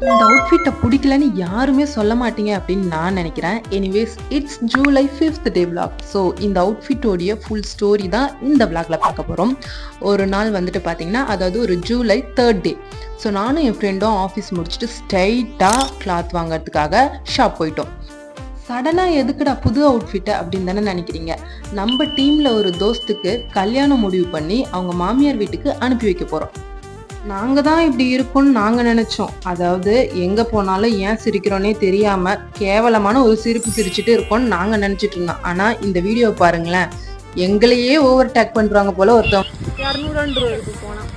இந்த அவுட்ஃபிட்டை பிடிக்கலன்னு யாருமே சொல்ல மாட்டீங்க அப்படின்னு நான் நினைக்கிறேன். Anyways it's July 5th day vlog. So இந்த அவுட்ஃபிட்டோடைய ஃபுல் ஸ்டோரி தான் இந்த vlogல பார்க்க போகிறோம். ஒரு நாள் வந்துட்டு பார்த்தீங்கன்னா, அதாவது ஒரு ஜூலை 3rd டே. ஸோ நானும் என் ஃப்ரெண்டும் ஆஃபீஸ் முடிச்சுட்டு ஸ்ட்ரைட்டாக கிளாத் வாங்கிறதுக்காக ஷாப் போயிட்டோம். சடனாக எதுக்குடா புது அவுட்ஃபிட்டை அப்படின்னு தானே நினைக்கிறீங்க. நம்ம டீமில் ஒரு தோஸ்துக்கு கல்யாணம் முடிவு பண்ணி அவங்க மாமியார் வீட்டுக்கு அனுப்பி வைக்க போகிறோம். நாங்கள் தான் இப்படி இருக்கும்னு நாங்கள் நினச்சோம். அதாவது எங்கே போனாலும் ஏன் சிரிக்கிறோன்னே தெரியாமல் கேவலமான ஒரு சிரிப்பு சிரிச்சுட்டு இருக்கோம்னு நாங்கள் நினச்சிட்டு இருந்தோம். ஆனால் இந்த வீடியோவை பாருங்களேன், எங்களையே ஓவர் டேக் பண்ணுறாங்க போல ஒருத்தவங்க. 200 ரூபாய்க்கு போனால்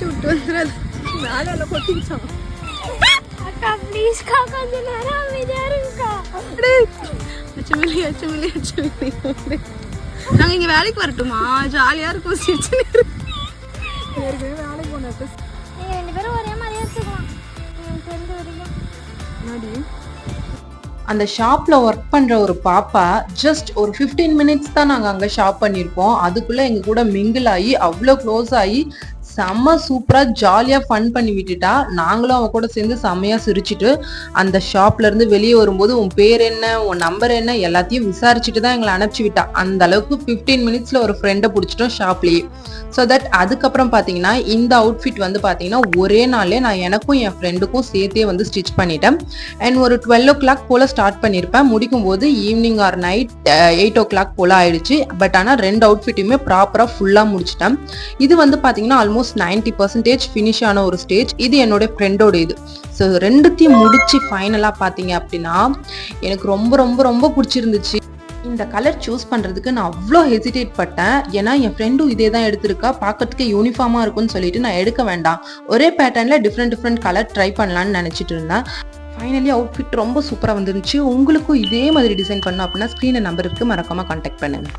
விட்டு வந்துடாது. மேலே கொட்டிச்சோம். நாங்க இங்க வேலைக்கு வரட்டுமா? ஜாலியா இருக்கும். வேலைக்கு போனது அந்த ஷாப்ல ஒர்க் பண்ற ஒரு பாப்பா ஜஸ்ட் ஒரு 15 மினிட்ஸ் தான் நாங்க அங்க ஷாப் பண்ணிருப்போம். அதுக்குள்ள எங்க கூட மிங்கிள் ஆகி அவ்வளோ க்ளோஸ் ஆகி செம்ம சூப்பரா ஜாலியா ஃபன் பண்ணி விட்டுட்டா. நாங்களும் அவ கூட சேர்ந்து செம்மையா சிரிச்சுட்டு அந்த ஷாப்ல இருந்து வெளியே வரும்போது உன் பேர் என்ன, உன் நம்பர் என்ன எல்லாத்தையும் விசாரிச்சுட்டு தான் எங்களை அனுப்பிச்சு விட்டா. அந்த அளவுக்கு 15 மினிட்ஸ்ல ஒரு ஃப்ரெண்டை பிடிச்சிட்டோம் ஷாப்லயே. ஸோ தட் அதுக்கப்புறம் பார்த்தீங்கன்னா இந்த அவுட்ஃபிட் வந்து பார்த்தீங்கன்னா ஒரே நாளே நான் எனக்கும் என் ஃப்ரெண்டுக்கும் சேர்த்தே வந்து ஸ்டிச் பண்ணிட்டேன். அண்ட் ஒரு 12 o'clock போல் ஸ்டார்ட் பண்ணியிருப்பேன். முடிக்கும் போது ஈவினிங் ஆர் நைட் 8 o'clock போல் ஆயிடுச்சு. பட் ஆனால் 2 அவுட்ஃபிட்டுமே ப்ராப்பராக ஃபுல்லாக முடிச்சிட்டேன். இது வந்து பார்த்தீங்கன்னா ஆல்மோஸ்ட் 90% ஃபினிஷ் ஆன ஒரு ஸ்டேஜ். இது என்னோட ஃப்ரெண்டோட இது. ஸோ ரெண்டுத்தையும் முடிச்சு ஃபைனலாக பார்த்தீங்க அப்படின்னா எனக்கு ரொம்ப ரொம்ப ரொம்ப பிடிச்சிருந்துச்சு. இந்த கலர் சூஸ் பண்ணுறதுக்கு நான் அவ்வளோ ஹெசிடேட் பட்டேன். ஏன்னா என் ஃப்ரெண்டும் இதே தான் எடுத்திருக்கா, பார்க்கறதுக்கு யூனிஃபார்மாக இருக்கும்னு சொல்லிட்டு நான் எடுக்க வேண்டாம், ஒரே பேட்டர்னில் டிஃப்ரெண்ட் கலர் ட்ரை பண்ணலான்னு நினச்சிட்டு இருந்தேன். ஃபைனலி அவுட்ஃபிட் ரொம்ப சூப்பராக வந்துருந்துச்சு. உங்களுக்கும் இதே மாதிரி டிசைன் பண்ணணும் அப்படின்னா ஸ்க்ரீனில் நம்பருக்கு மறக்காமல் கான்டாக்ட் பண்ணுங்க.